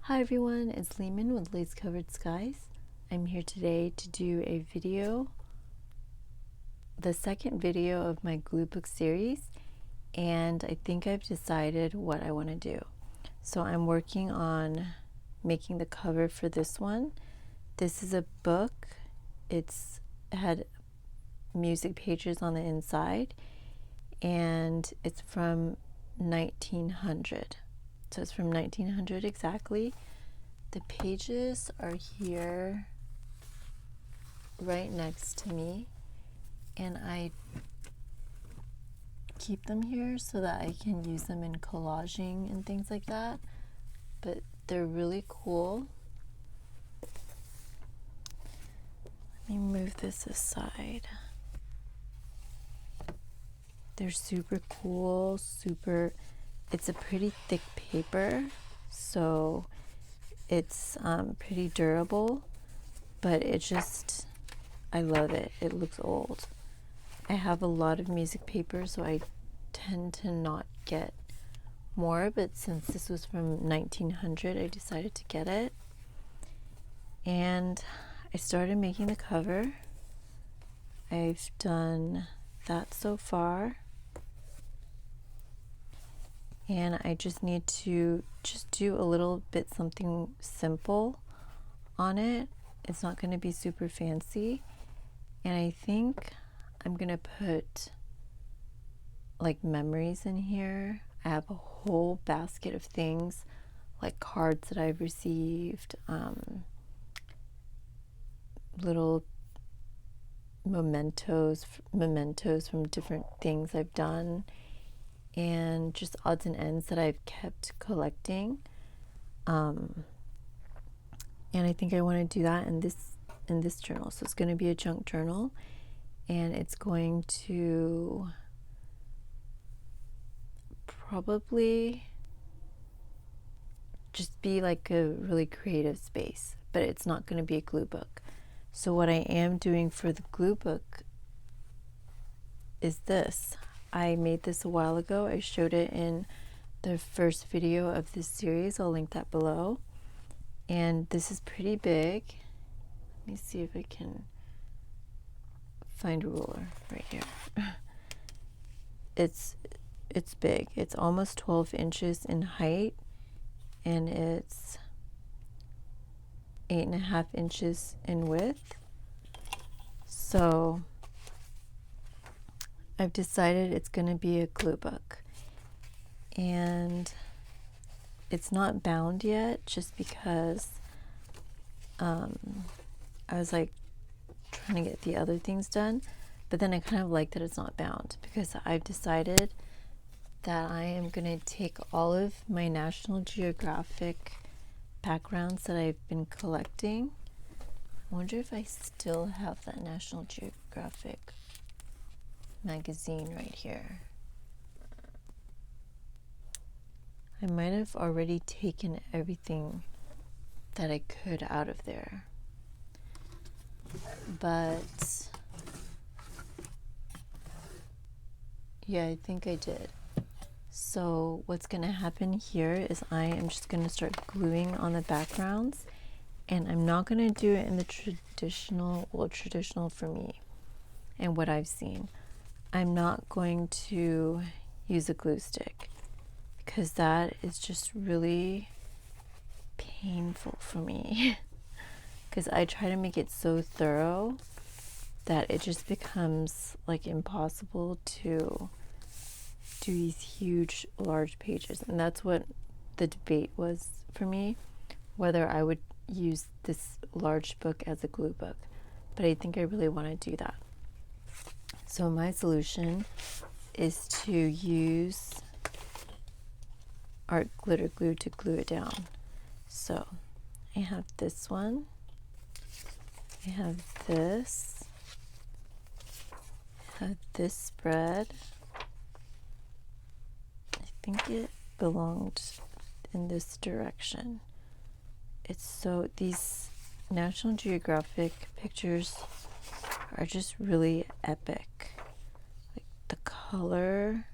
Hi everyone, it's Lehman with Lace Covered Skies. I'm here today to do a video, the second video of my glue book series, and I think I've decided what I want to do. So I'm working on making the cover for this one. This is a book. It's had music pages on the inside, and it's from 1900. So it's from 1900 exactly. The pages are here right next to me, and I keep them here so that I can use them in collaging and things like that. But they're really cool. Let me move this aside. They're super cool, it's a pretty thick paper, so it's pretty durable, but I love it. It looks old. I have a lot of music paper, so I tend to not get more, but since this was from 1900, I decided to get it. And I started making the cover. I've done that so far. And I just need to do a little bit something simple on it. It's not going to be super fancy. And I think I'm going to put like memories in here. I have a whole basket of things like cards that I've received, little mementos from different things I've done, and just odds and ends that I've kept collecting. And I think I want to do that in this journal. So it's going to be a junk journal, and it's going to probably just be like a really creative space, but it's not going to be a glue book. So what I am doing for the glue book is this. I made this a while ago. I showed it in the first video of this series. I'll link that below. And this is pretty big. Let me see if I can find a ruler right here. It's big. It's almost 12 inches in height, and it's 8.5 inches in width. So I've decided it's going to be a glue book, and it's not bound yet just because I was like trying to get the other things done, but then I kind of like that it's not bound because I've decided that I am going to take all of my National Geographic backgrounds that I've been collecting. I wonder if I still have that National Geographic magazine right here. I might have already taken everything that I could out of there, but yeah, I think I did. So what's going to happen here is I am just going to start gluing on the backgrounds, and I'm not going to do it in the traditional for me and what I've seen. I'm not going to use a glue stick because that is just really painful for me because I try to make it so thorough that it just becomes like impossible to do these huge large pages. And that's what the debate was for me, whether I would use this large book as a glue book, but I think I really want to do that. So my solution is to use art glitter glue to glue it down. So I have this one, I have this, I have this spread. I think it belonged in this direction. These National Geographic pictures are just really epic. Like the color,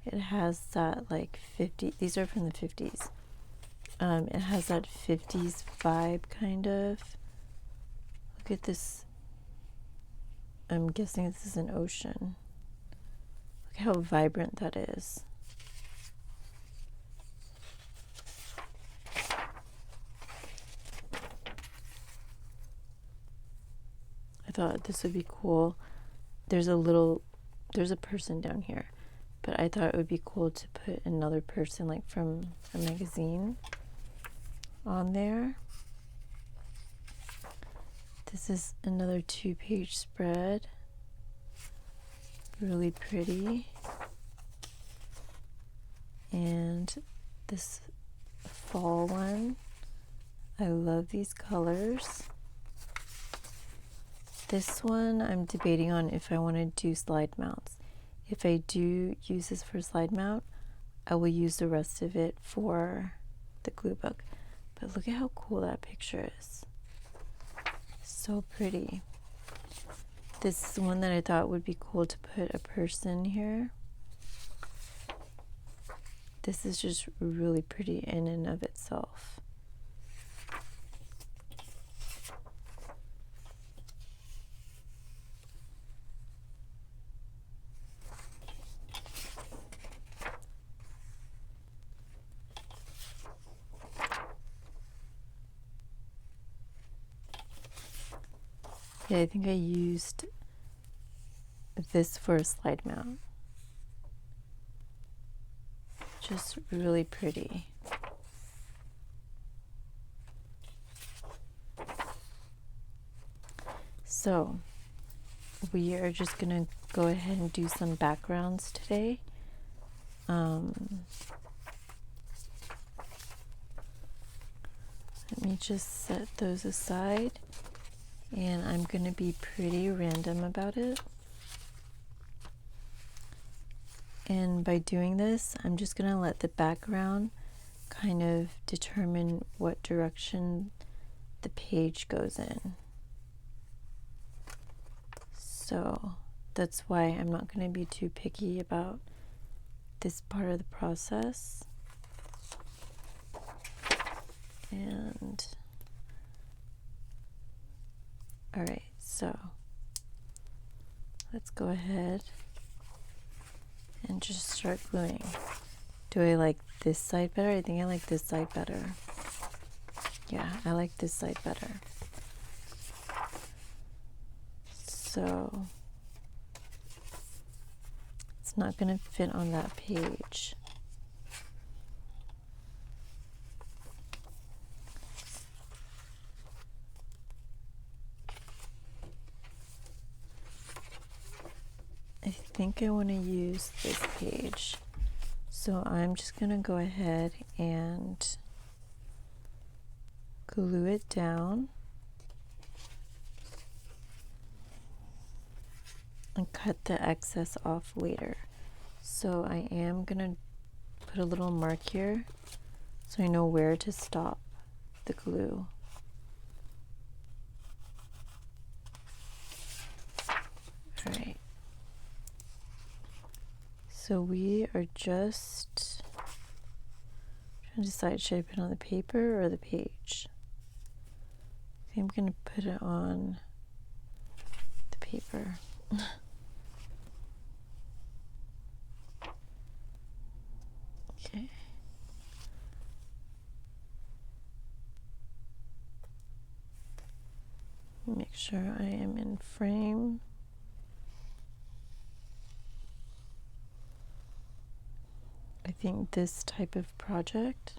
it has that like these are from the 50s, It has that 50s vibe kind of. Look at this. I'm guessing this is an ocean. Look how vibrant that is. I thought this would be cool. There's a person down here, but I thought it would be cool to put another person like from a magazine on there. This is another 2-page spread. Really pretty. And this fall one, I love these colors. This one I'm debating on if I want to do slide mounts. If I do use this for slide mount, I will use the rest of it for the glue book. But look at how cool that picture is. So pretty. This is one that I thought would be cool to put a person here. This is just really pretty in and of itself. Yeah, I think I used this for a slide mount. Just really pretty. So we are just gonna go ahead and do some backgrounds today. Let me just set those aside, and I'm gonna be pretty random about it. And by doing this, I'm just gonna let the background kind of determine what direction the page goes in. So that's why I'm not going to be too picky about this part of the process. And all right, so let's go ahead and just start gluing. Do I like this side better? I think I like this side better. Yeah, I like this side better. So it's not going to fit on that page. I think I want to use this page. So I'm just going to go ahead and glue it down and cut the excess off later. So I am going to put a little mark here so I know where to stop the glue. All right. So we are just trying to decide, should I put it on the paper or the page? I think I'm going to put it on the paper. Okay. Make sure I am in frame. I think this type of project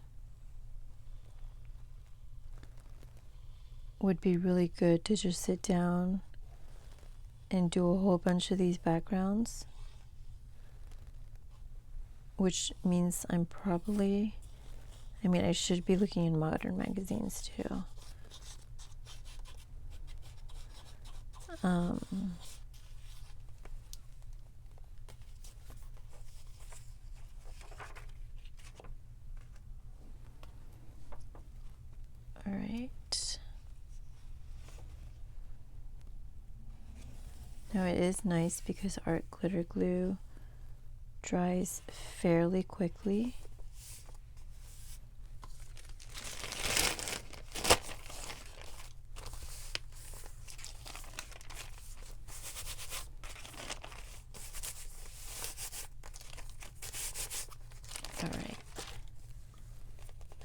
would be really good to just sit down and do a whole bunch of these backgrounds, which means I'm probably, I should be looking in modern magazines too. All right. Now it is nice because art glitter glue dries fairly quickly.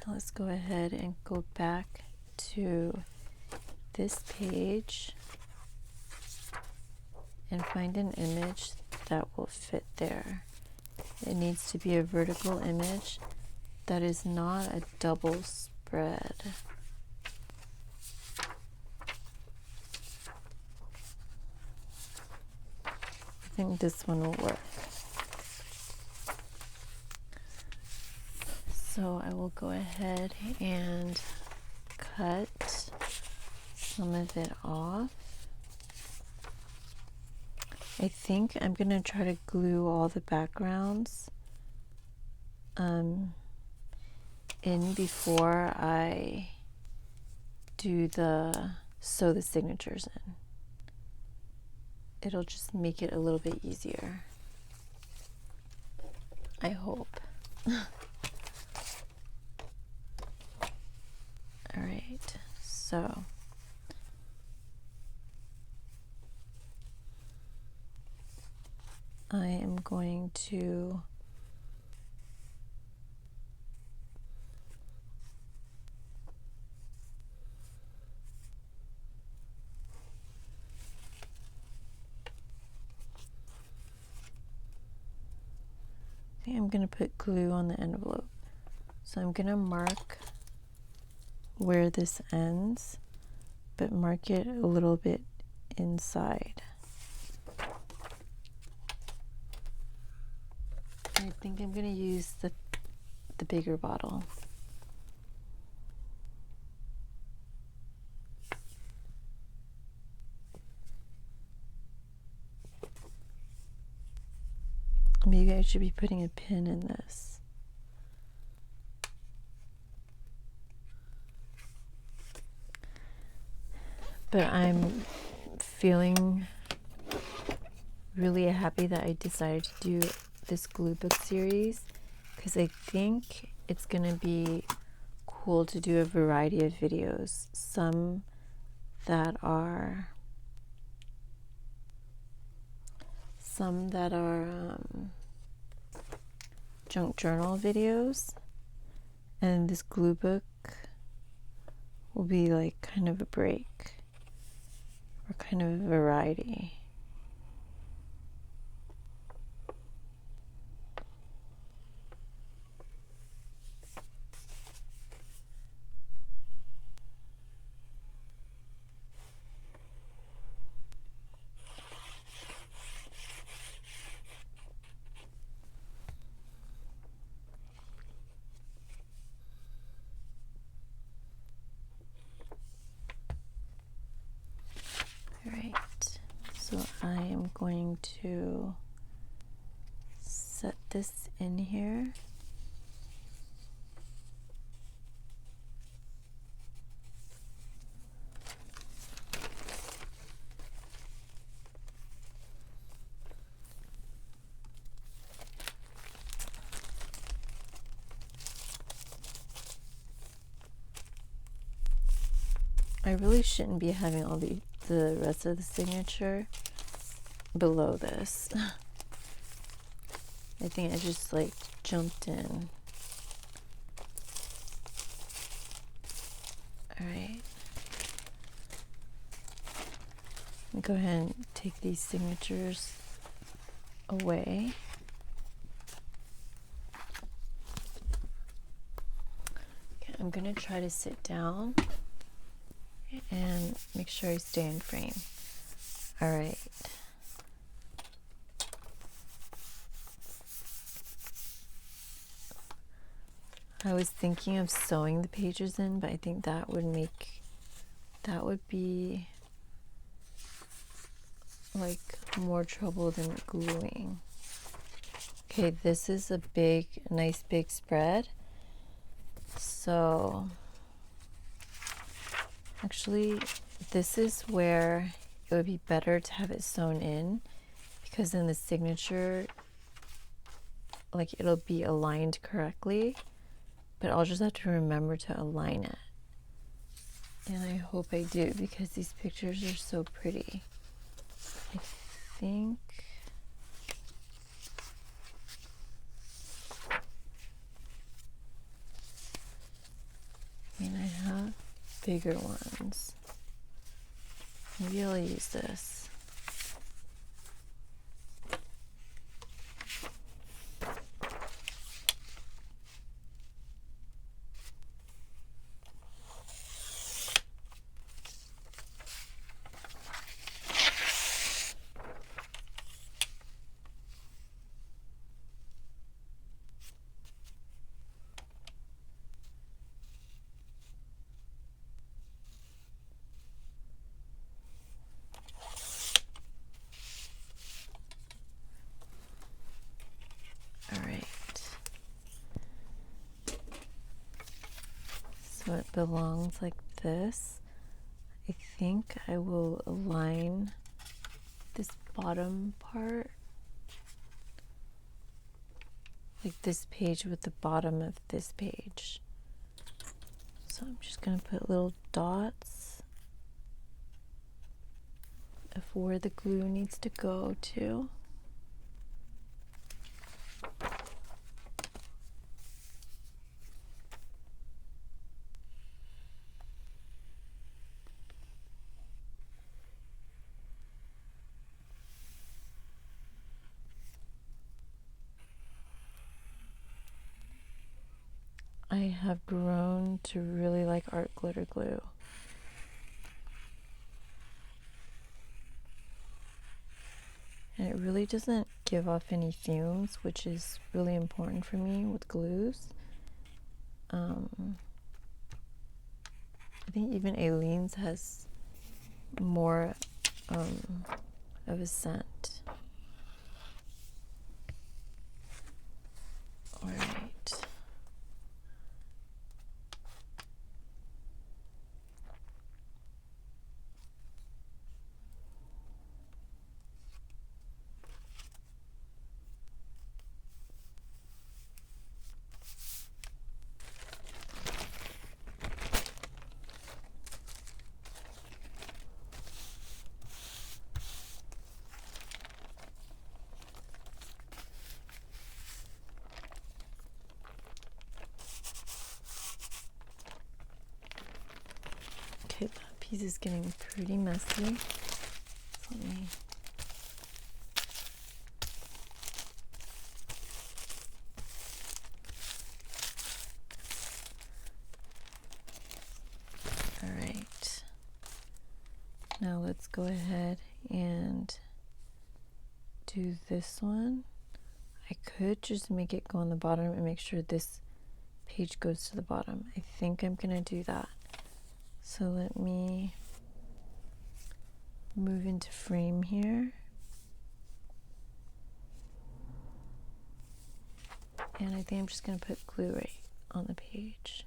Now let's go ahead and go back to this page and find an image that will fit there. It needs to be a vertical image that is not a double spread. I think this one will work. So I will go ahead and cut some of it off. I think I'm going to try to glue all the backgrounds in before I do sew the signatures in. It'll just make it a little bit easier. I hope. All right, so I am going to put glue on the envelope. So I'm going to mark where this ends, but mark it a little bit inside. I think I'm going to use the bigger bottle. Maybe I should be putting a pin in this. But I'm feeling really happy that I decided to do this glue book series, because I think it's going to be cool to do a variety of videos. Some that are junk journal videos, and this glue book will be like kind of a break or kind of a variety. Alright, so I am going to set this in here. I really shouldn't be having all the rest of the signature below this. I think I just like jumped in. Alright. Go ahead and take these signatures away. Okay, I'm going to try to sit down and make sure I stay in frame. All right. I was thinking of sewing the pages in, but I think that would be like more trouble than gluing. Okay, this is a nice big spread. So actually, this is where it would be better to have it sewn in, because then the signature, like, it'll be aligned correctly, but I'll just have to remember to align it. And I hope I do, because these pictures are so pretty. I think I mean, I have bigger ones. Maybe I'll use this. So it belongs like this. I think I will align this bottom part, like this page with the bottom of this page. So I'm just going to put little dots of where the glue needs to go to. I have grown to really like art glitter glue. And it really doesn't give off any fumes, which is really important for me with glues. I think even Aleene's has more of a scent. All right. Okay, that piece is getting pretty messy. Let me all right. Now let's go ahead and do this one. I could just make it go on the bottom and make sure this page goes to the bottom. I think I'm gonna do that. So let me move into frame here. And I think I'm just gonna put glue right on the page.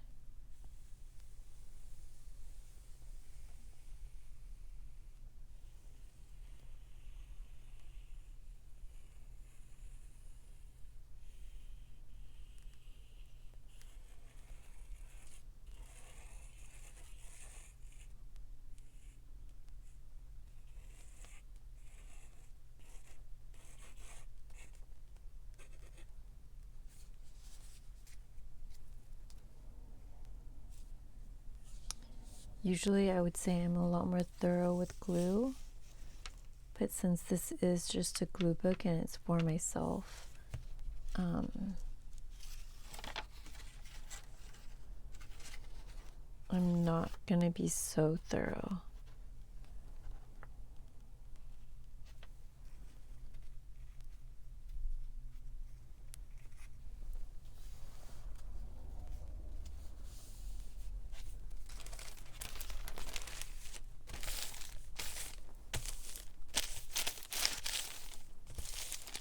Usually I would say I'm a lot more thorough with glue, but since this is just a glue book and it's for myself, I'm not gonna be so thorough.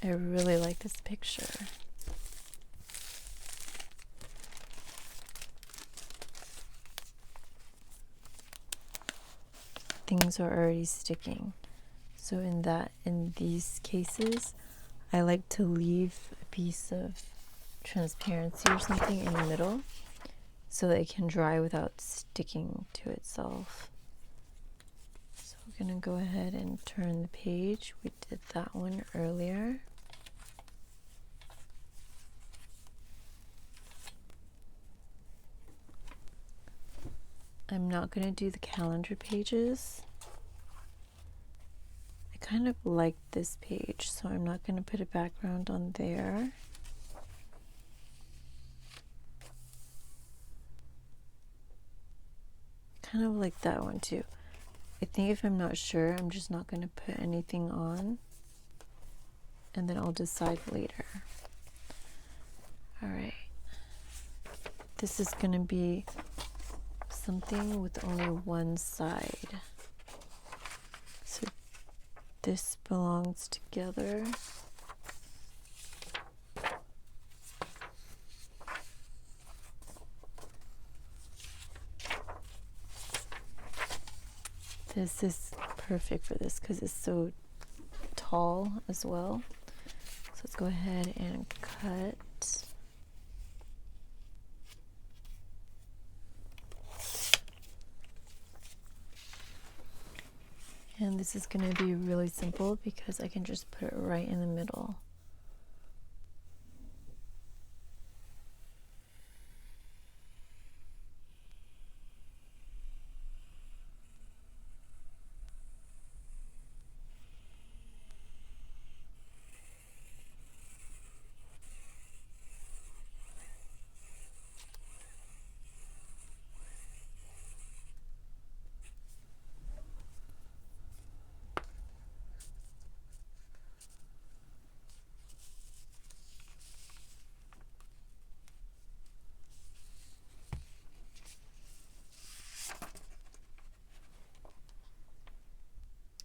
I really like this picture. Things are already sticking. So in these cases, I like to leave a piece of transparency or something in the middle so that it can dry without sticking to itself. So we're gonna go ahead and turn the page. We did that one earlier. I'm not going to do the calendar pages. I kind of like this page, so I'm not going to put a background on there. Kind of like that one too. I think if I'm not sure, I'm just not going to put anything on, and then I'll decide later. All right. This is going to be something with only one side. So this belongs together. This is perfect for this because it's so tall as well. So let's go ahead and cut. And this is going to be really simple because I can just put it right in the middle.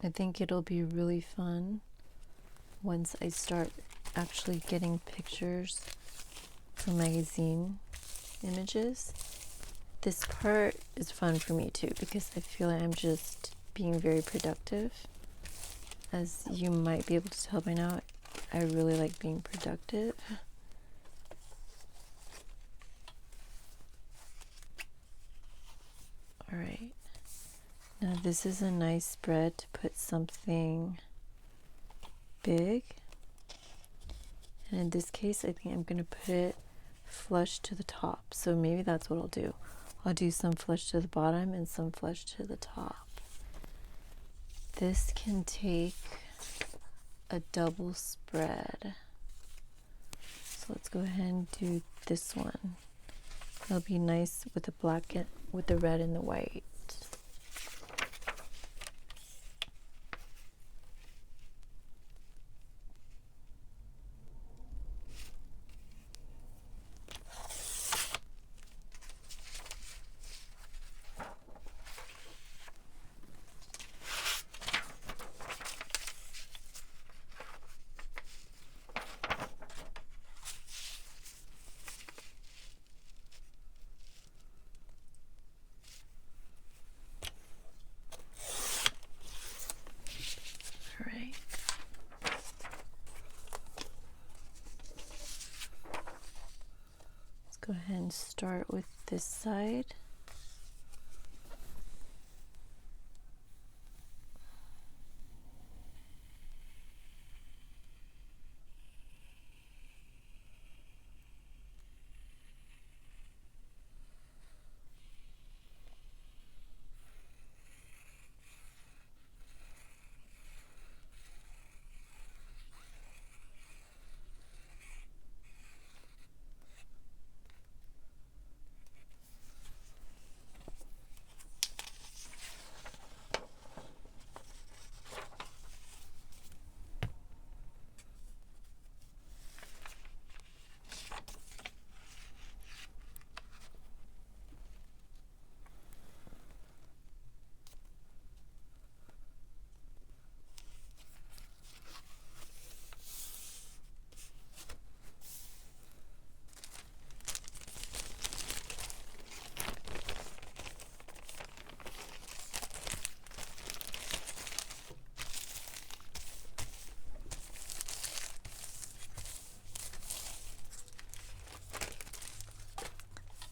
I think it'll be really fun once I start actually getting pictures for magazine images. This part is fun for me too because I feel like I'm just being very productive. As you might be able to tell by now, I really like being productive. All right. Now this is a nice spread to put something big. And in this case, I think I'm going to put it flush to the top. So maybe that's what I'll do. I'll do some flush to the bottom and some flush to the top. This can take a double spread. So let's go ahead and do this one. It'll be nice with the black and with the red and the white. Go ahead and start with this side.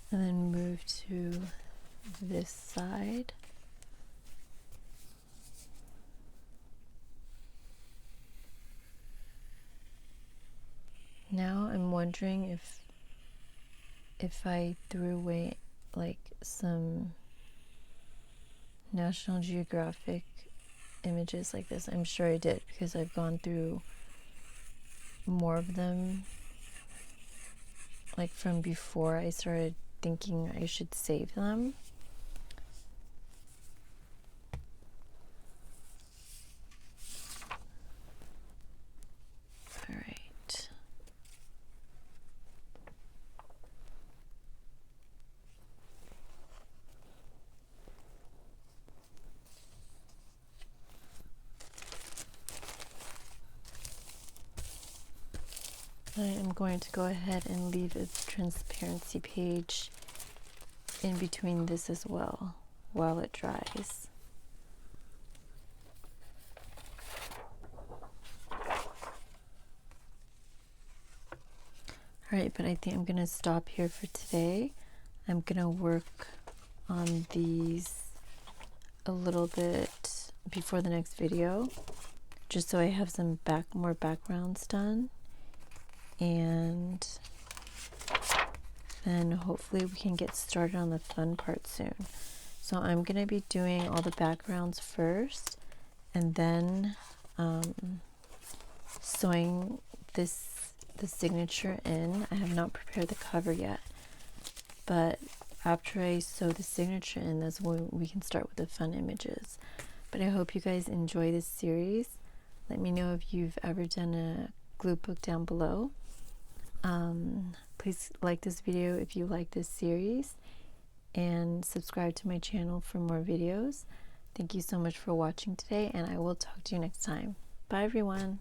And then move to this side. Now I'm wondering if I threw away like some National Geographic images like this. I'm sure I did because I've gone through more of them, like from before I started thinking I should save them. All right. I am going to go ahead and leave a transparency page in between this as well while it dries. Alright, but I think I'm going to stop here for today. I'm going to work on these a little bit before the next video, just so I have some more backgrounds done. And then hopefully we can get started on the fun part soon. So I'm going to be doing all the backgrounds first, and then sewing the signature in. I have not prepared the cover yet, but after I sew the signature in, that's when we can start with the fun images. But I hope you guys enjoy this series. Let me know if you've ever done a glue book down below. Please like this video if you like this series, and subscribe to my channel for more videos. Thank you so much for watching today, and I will talk to you next time. Bye everyone.